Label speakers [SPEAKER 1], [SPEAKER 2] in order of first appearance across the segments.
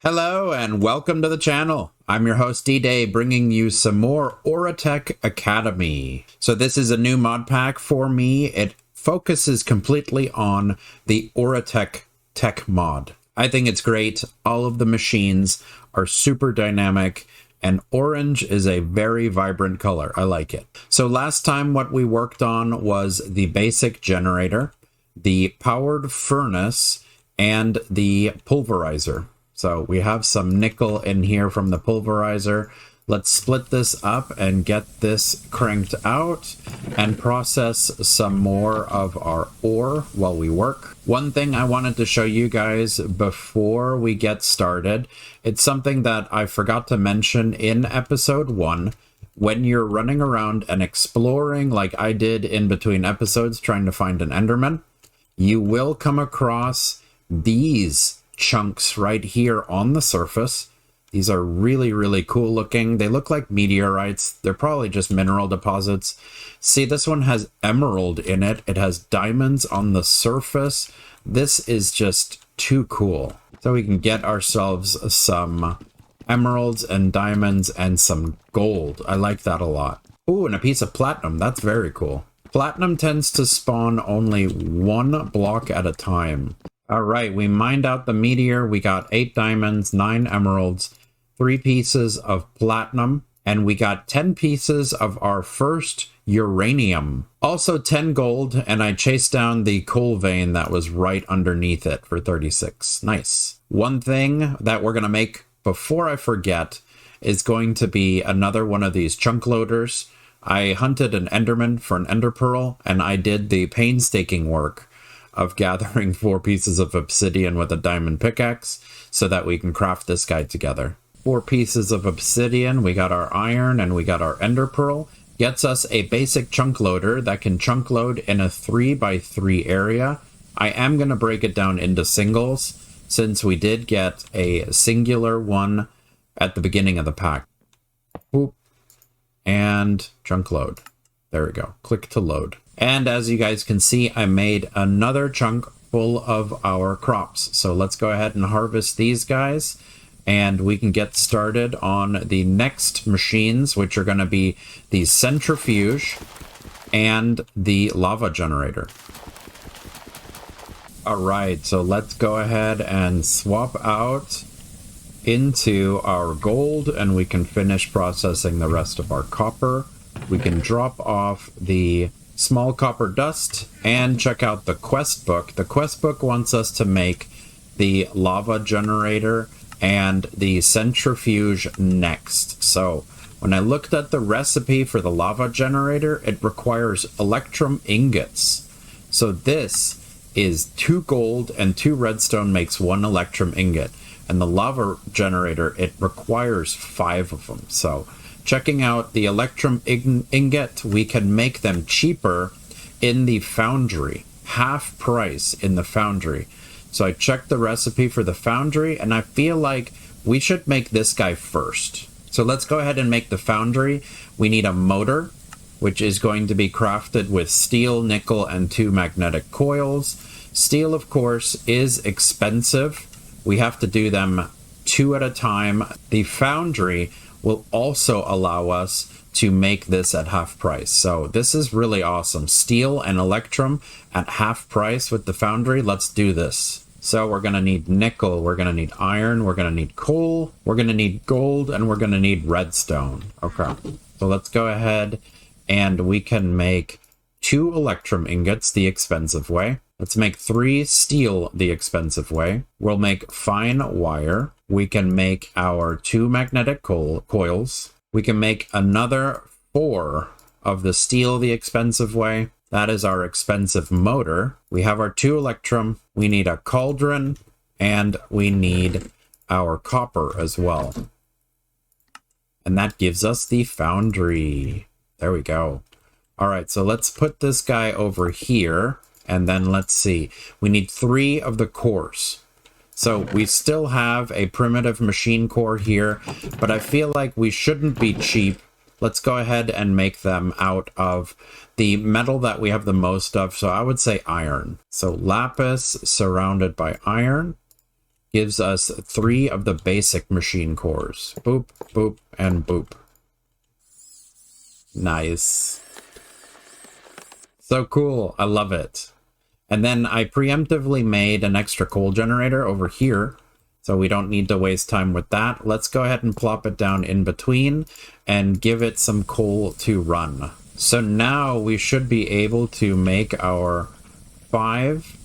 [SPEAKER 1] Hello and welcome to the channel. I'm your host D-Day, bringing you some more Oritech Academy. So this is a new mod pack for me. It focuses completely on the Oritech tech mod. I think it's great. All of the machines are super dynamic and orange is a very vibrant color. I like it. So last time what we worked on was the basic generator, the powered furnace, and the pulverizer. So we have some nickel in here from the pulverizer. Let's split this up and get this cranked out and process some more of our ore while we work. One thing I wanted to show you guys before we get started, it's something that I forgot to mention in episode 1. When you're running around and exploring like I did in between episodes trying to find an Enderman, you will come across these chunks right here on the surface. These are really cool looking. They look like meteorites. They're probably just mineral deposits. See, this one has emerald in it. It has diamonds on the surface. This is just too cool. So we can get ourselves some emeralds and diamonds and some gold. I like that a lot. Ooh, and a piece of platinum. That's very cool. Platinum tends to spawn only one block at a time. All right, we mined out the meteor. We got 8 diamonds, 9 emeralds, 3 pieces of platinum, and we got 10 pieces of our first uranium. Also 10 gold, and I chased down the coal vein that was right underneath it for 36. Nice. One thing that we're going to make before I forget is going to be another one of these chunk loaders. I hunted an Enderman for an Ender Pearl, and I did the painstaking work of gathering 4 pieces of obsidian with a diamond pickaxe so that we can craft this guy together. 4 pieces of obsidian, we got our iron, and we got our ender pearl. Gets us a basic chunk loader that can chunk load in a 3x3 area. I am going to break it down into singles since we did get a singular one at the beginning of the pack. Boop. And chunk load. There we go. Click to load. And as you guys can see, I made another chunk full of our crops. So let's go ahead and harvest these guys. And we can get started on the next machines, which are going to be the centrifuge and the lava generator. All right, so let's go ahead and swap out into our gold, and we can finish processing the rest of our copper. We can drop off the small copper dust and check out the quest book. The quest book wants us to make the lava generator and the centrifuge next. So when I looked at the recipe for the lava generator, it requires electrum ingots. So this is 2 gold and 2 redstone makes 1 electrum ingot. And the lava generator, it requires 5 of them. So checking out the electrum ingot, we can make them cheaper in the Foundry. Half price in the Foundry. So I checked the recipe for the Foundry, and I feel like we should make this guy first. So let's go ahead and make the Foundry. We need a motor, which is going to be crafted with steel, nickel, and 2 magnetic coils. Steel, of course, is expensive. We have to do them 2 at a time. The Foundry will also allow us to make this at half price. So this is really awesome. Steel and electrum at half price with the Foundry. Let's do this. So we're going to need nickel, we're going to need iron, we're going to need coal, we're going to need gold, and we're going to need redstone. Okay, so let's go ahead and we can make 2 electrum ingots the expensive way. Let's make 3 steel the expensive way. We'll make fine wire. We can make our 2 magnetic coils. We can make another 4 of the steel the expensive way. That is our expensive motor. We have our 2 electrum. We need a cauldron, and we need our copper as well. And that gives us the Foundry. There we go. All right, so let's put this guy over here. And then let's see. We need 3 of the cores. So we still have a primitive machine core here, but I feel like we shouldn't be cheap. Let's go ahead and make them out of the metal that we have the most of. So I would say iron. So lapis surrounded by iron. gives us 3 of the basic machine cores. Boop, boop, and boop. Nice. So cool. I love it. And then I preemptively made an extra coal generator over here, so we don't need to waste time with that. Let's go ahead and plop it down in between and give it some coal to run. So now we should be able to make our 5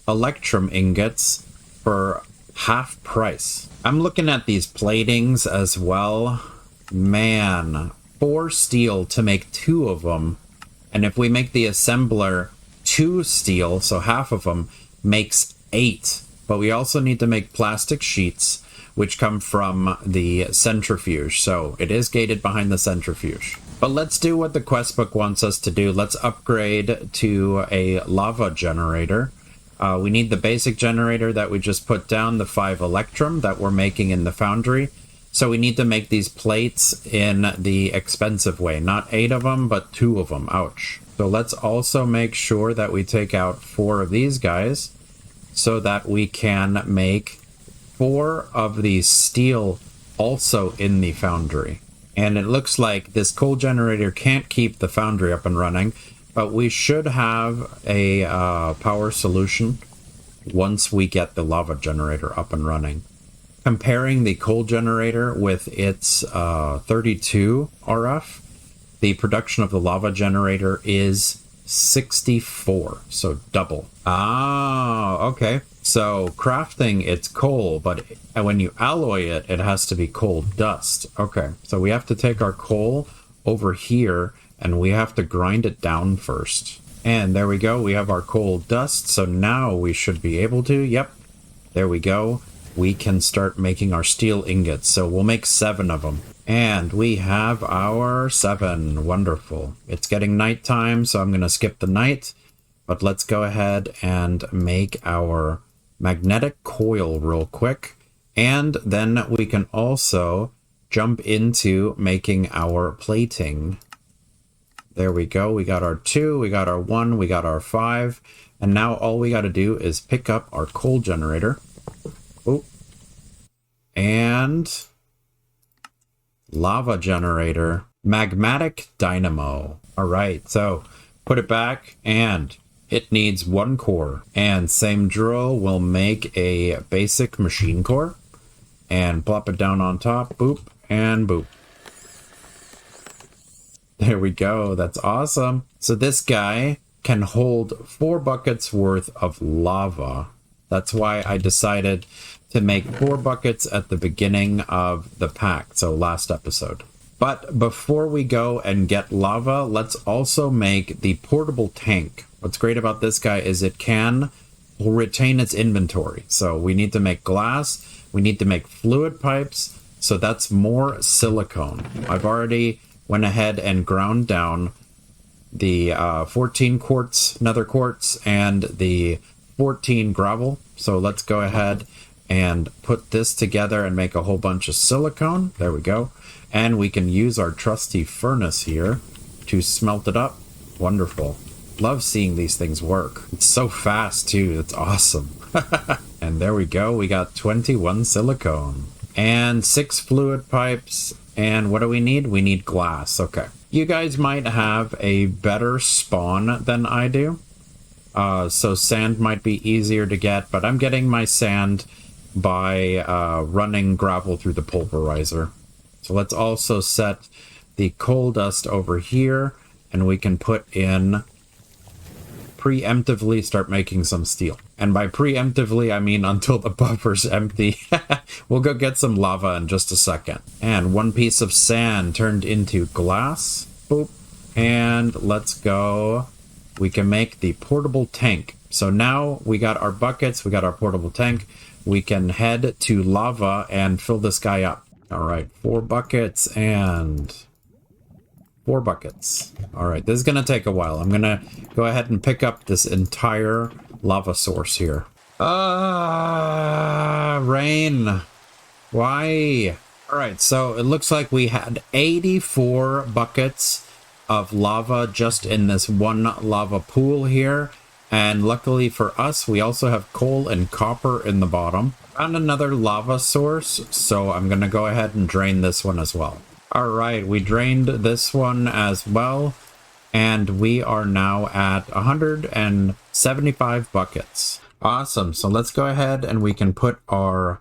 [SPEAKER 1] electrum ingots for half price. I'm looking at these platings as well. Man, 4 steel to make 2 of them. And if we make the assembler 2 steel, so half of them, makes 8. But we also need to make plastic sheets, which come from the centrifuge. So it is gated behind the centrifuge. But let's do what the quest book wants us to do. Let's upgrade to a lava generator. We need the basic generator that we just put down, the 5 electrum that we're making in the foundry. So we need to make these plates in the expensive way. Not 8 of them, but 2 of them. Ouch. So let's also make sure that we take out 4 of these guys so that we can make 4 of these steel also in the foundry. And it looks like this coal generator can't keep the foundry up and running, but we should have a power solution once we get the lava generator up and running. Comparing the coal generator with its 32 RF, the production of the lava generator is 64, so double. Ah, okay. So crafting, it's coal, but when you alloy it, it has to be coal dust. Okay, so we have to take our coal over here and we have to grind it down first. And there we go, we have our coal dust, so now we should be able to, yep, there we go. We can start making our steel ingots, so we'll make 7 of them. And we have our 7. Wonderful. It's getting nighttime, so I'm going to skip the night. But let's go ahead and make our magnetic coil real quick. And then we can also jump into making our plating. There we go. We got our 2, we got our 1, we got our 5. And now all we got to do is pick up our coal generator. Oh. And lava generator, magmatic dynamo. All right, so put it back and it needs 1 core. And same drill, we'll make a basic machine core and plop it down on top. Boop and boop. There we go. That's awesome. So this guy can hold 4 buckets worth of lava. That's why I decided to make 4 buckets at the beginning of the pack, so last episode. But before we go and get lava, let's also make the portable tank. What's great about this guy is it can retain its inventory. So we need to make glass, we need to make fluid pipes, so that's more silicone. I've already went ahead and ground down the 14 quartz nether quartz and the 14 gravel. So let's go ahead and put this together and make a whole bunch of silicone. There we go. And we can use our trusty furnace here to smelt it up. Wonderful. Love seeing these things work. It's so fast too. It's awesome. And there we go. We got 21 silicone and 6 fluid pipes. And what do we need? We need glass. Okay. You guys might have a better spawn than I do. So sand might be easier to get, but I'm getting my sand by running gravel through the pulverizer. So let's also set the coal dust over here, and we can put in preemptively start making some steel. And by preemptively, I mean until the buffer's empty. We'll go get some lava in just a second. And 1 piece of sand turned into glass. Boop. And let's go. We can make the portable tank. So now we got our buckets, we got our portable tank. We can head to lava and fill this guy up. All right, 4 buckets and 4 buckets. All right, this is going to take a while. I'm going to go ahead and pick up this entire lava source here. Rain. Why? All right, so it looks like we had 84 buckets of lava just in this one lava pool here. And luckily for us, we also have coal and copper in the bottom. Found another lava source, so I'm going to go ahead and drain this one as well. All right, we drained this one as well. And we are now at 175 buckets. Awesome. So let's go ahead and we can put our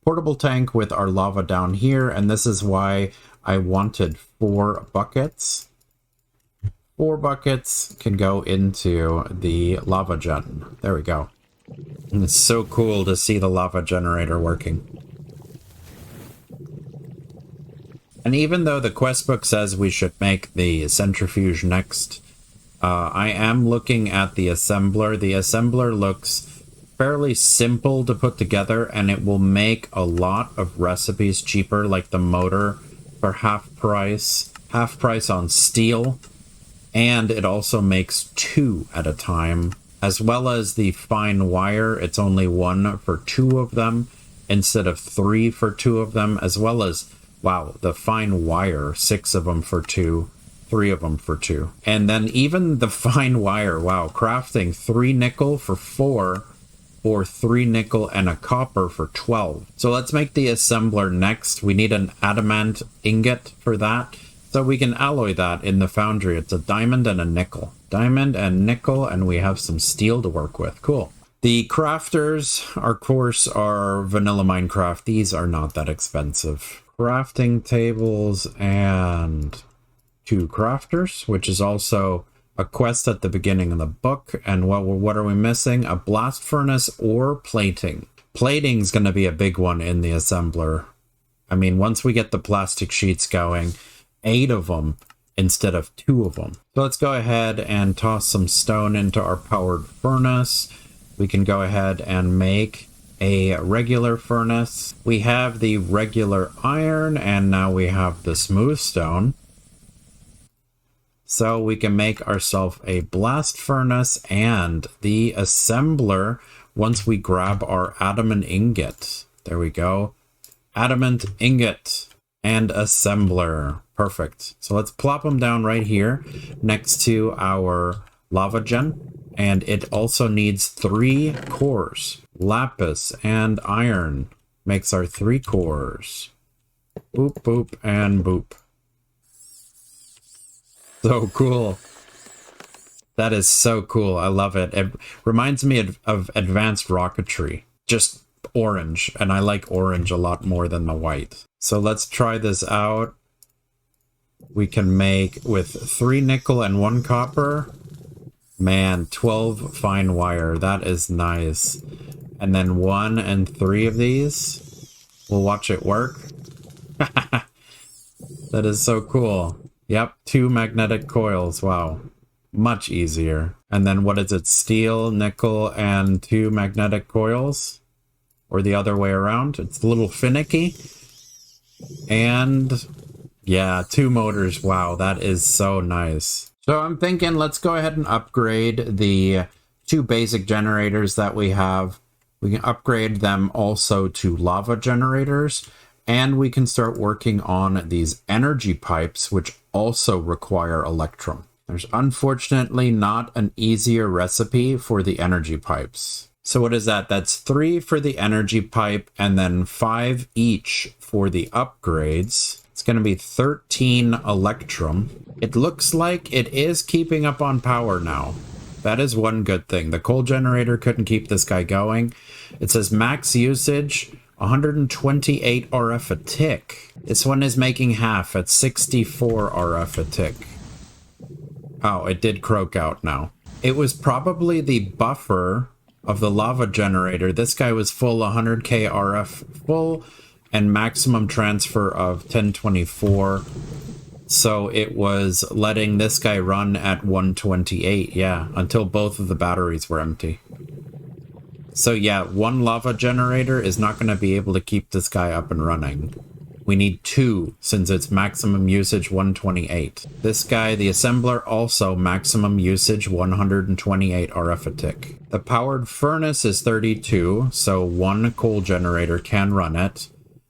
[SPEAKER 1] portable tank with our lava down here. And this is why I wanted 4 buckets. 4 buckets can go into the lava gen. There we go. And it's so cool to see the lava generator working. And even though the quest book says we should make the centrifuge next, I am looking at the assembler. The assembler looks fairly simple to put together, and it will make a lot of recipes cheaper, like the motor for half price on steel. And it also makes 2 at a time, as well as the fine wire. It's only 1 for 2 of them instead of 3 for 2 of them, as well as, wow, the fine wire, 6 of them for 2, 3 of them for 2. And then even the fine wire, wow, crafting 3 nickel for 4, or 3 nickel and a copper for 12. So let's make the assembler next. We need an adamant ingot for that, so we can alloy that in the foundry. It's a diamond and a nickel. Diamond and nickel, and we have some steel to work with. Cool. The crafters, of course, are vanilla Minecraft. These are not that expensive. Crafting tables and 2 crafters, which is also a quest at the beginning of the book. And what are we missing? A blast furnace or plating. Plating's going to be a big one in the assembler. I mean, once we get the plastic sheets going, 8 of them instead of 2 of them. So let's go ahead and toss some stone into our powered furnace. We can go ahead and make a regular furnace. We have the regular iron, and now we have the smooth stone. So we can make ourselves a blast furnace and the assembler once we grab our adamant ingot. There we go. Adamant ingot and assembler. Perfect. So let's plop them down right here next to our lava gen. And it also needs 3 cores. Lapis and iron makes our 3 cores. Boop, boop, and boop. So cool. That is so cool. I love it. It reminds me of advanced rocketry. Just orange. And I like orange a lot more than the white. So let's try this out. We can make with 3 nickel and 1 copper. Man, 12 fine wire. That is nice. And then 1 and 3 of these. We'll watch it work. That is so cool. Yep, 2 magnetic coils. Wow. Much easier. And then what is it? Steel, nickel, and 2 magnetic coils? Or the other way around? It's a little finicky. And yeah, 2 motors. Wow, that is so nice. So I'm thinking let's go ahead and upgrade the 2 basic generators that we have. We can upgrade them also to lava generators. And we can start working on these energy pipes, which also require electrum. There's unfortunately not an easier recipe for the energy pipes. So what is that? That's 3 for the energy pipe and then 5 each for the upgrades. It's going to be 13 electrum. It looks like it is keeping up on power now. That is one good thing. The coal generator couldn't keep this guy going. It says max usage, 128 RF a tick. This one is making half at 64 RF a tick. Oh, it did croak out now. It was probably the buffer of the lava generator. This guy was full 100k RF full and maximum transfer of 1024. So it was letting this guy run at 128, yeah, until both of the batteries were empty. So yeah, 1 lava generator is not going to be able to keep this guy up and running. We need 2 since it's maximum usage 128. This guy, the assembler, also maximum usage 128 RF a tick. The powered furnace is 32, so 1 coal generator can run it.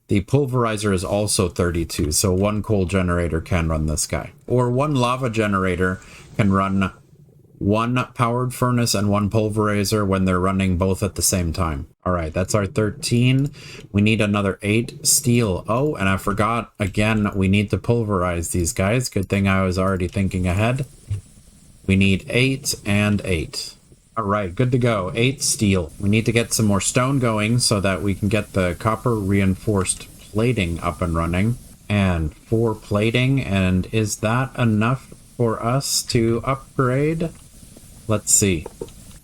[SPEAKER 1] The pulverizer is also 32, so 1 coal generator can run this guy. Or 1 lava generator can run one powered furnace and one pulverizer when they're running both at the same time. All right, that's our 13. We need another 8 steel. Oh, and I forgot again, we need to pulverize these guys. Good thing I was already thinking ahead. We need 8 and 8. All right, good to go. 8 steel. We need to get some more stone going so that we can get the copper reinforced plating up and running. And 4 plating, and is that enough for us to upgrade? Let's see.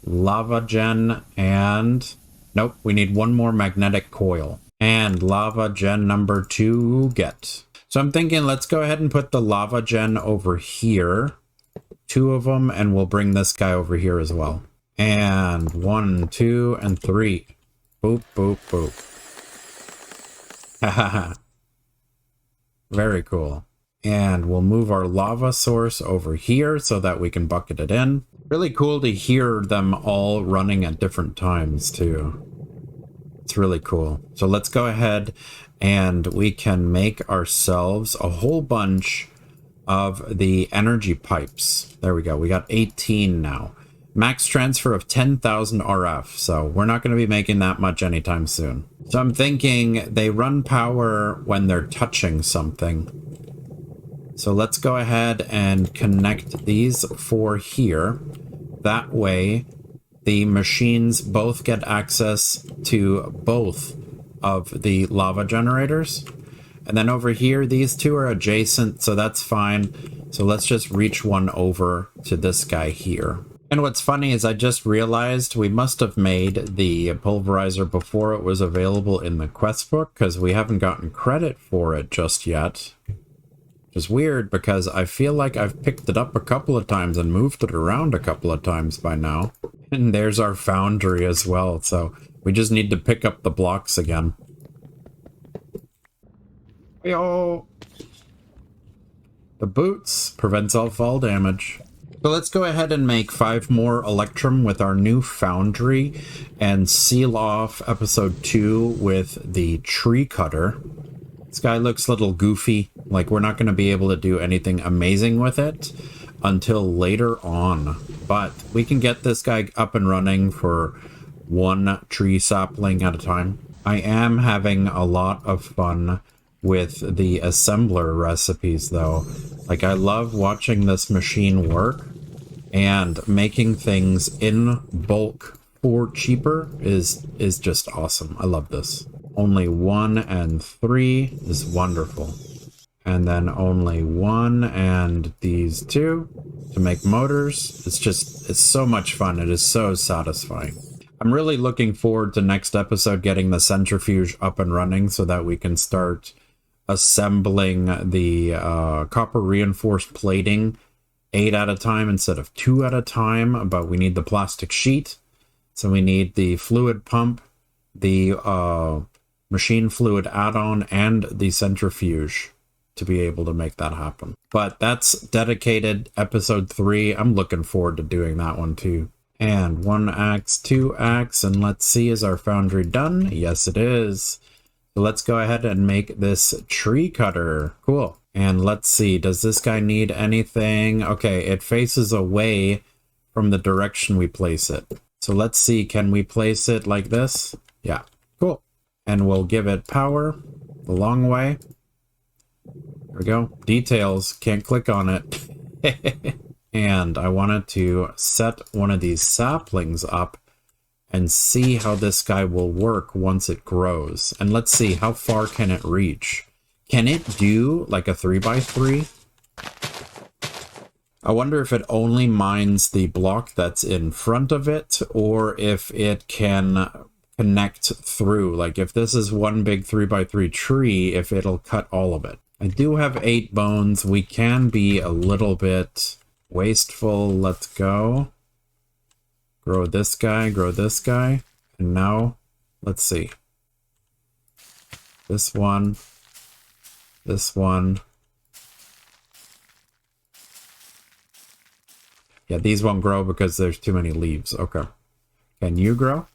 [SPEAKER 1] Lava gen and... Nope, we need one more magnetic coil. And lava gen number 2 get. So I'm thinking let's go ahead and put the lava gen over here. 2 of them, and we'll bring this guy over here as well. And 1, 2, and 3. Boop, boop, boop. Hahaha. Very cool. And we'll move our lava source over here so that we can bucket it in. Really cool to hear them all running at different times too. It's really cool. So let's go ahead and we can make ourselves a whole bunch of the energy pipes. There we go. We got 18 now. Max transfer of 10,000 RF. So we're not going to be making that much anytime soon. So I'm thinking they run power when they're touching something. So let's go ahead and connect these 4 here. That way, the machines both get access to both of the lava generators. And then over here, these 2 are adjacent, so that's fine. So let's just reach one over to this guy here. And what's funny is I just realized we must have made the pulverizer before it was available in the quest book, because we haven't gotten credit for it just yet. Which is weird because I feel like I've picked it up a couple of times and moved it around a couple of times by now. And there's our foundry as well, so we just need to pick up the blocks again. Yo! The boots prevents all fall damage. So let's go ahead and make 5 more Electrum with our new foundry and seal off episode 2 with the tree cutter. This guy looks a little goofy, like we're not going to be able to do anything amazing with it until later on. But we can get this guy up and running for 1 tree sapling at a time. I am having a lot of fun with the assembler recipes though. Like I love watching this machine work, and making things in bulk for cheaper is just awesome. I love this. Only 1 and 3 is wonderful. And then only 1 and these 2 to make motors. It's so much fun. It is so satisfying. I'm really looking forward to next episode getting the centrifuge up and running so that we can start assembling the copper reinforced plating 8 at a time instead of 2 at a time. But we need the plastic sheet. So we need the fluid pump, the machine fluid add-on, and the centrifuge to be able to make that happen. But that's dedicated episode 3. I'm looking forward to doing that one too. And 1 axe, 2 axe, and let's see, is our foundry done? Yes, it is. So let's go ahead and make this tree cutter. Cool. And let's see, does this guy need anything? Okay, it faces away from the direction we place it. So let's see, can we place it like this? Yeah, cool. And we'll give it power the long way. There we go. Details, can't click on it. And I wanted to set one of these saplings up and see how this guy will work once it grows. And let's see, how far can it reach? Can it do like a 3x3? I wonder if it only mines the block that's in front of it, or if it can connect through. Like if this is one big 3x3 tree, if it'll cut all of it. I do have 8 bones. We can be a little bit wasteful. Let's go. Grow this guy, grow this guy. And now, let's see. This one. This one. Yeah, these won't grow because there's too many leaves. Okay. Can you grow?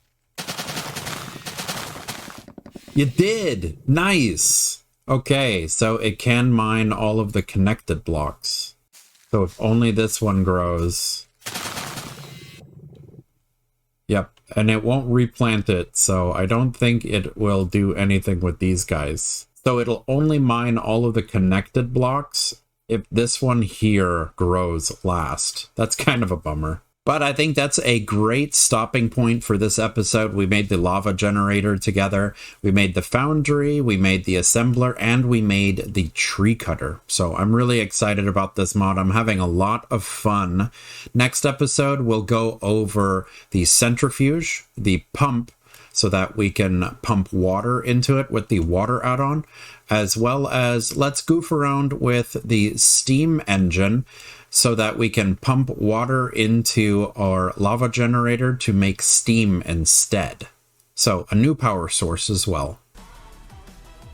[SPEAKER 1] You did! Nice! Okay, so it can mine all of the connected blocks. So if only this one grows, and it won't replant it, so I don't think it will do anything with these guys. So it'll only mine all of the connected blocks if this one here grows last. That's kind of a bummer. But I think that's a great stopping point for this episode. We made the lava generator together. We made the foundry, we made the assembler, and we made the tree cutter. So I'm really excited about this mod. I'm having a lot of fun. Next episode, we'll go over the centrifuge, the pump, so that we can pump water into it with the water add-on, as well as let's goof around with the steam engine so that we can pump water into our lava generator to make steam instead. So a new power source as well.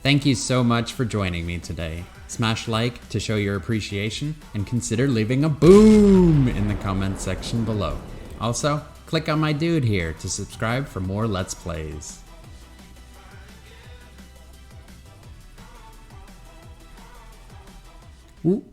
[SPEAKER 2] Thank you so much for joining me today. Smash like to show your appreciation and consider leaving a boom in the comment section below. Also, click on my dude here to subscribe for more Let's Plays. Ooh.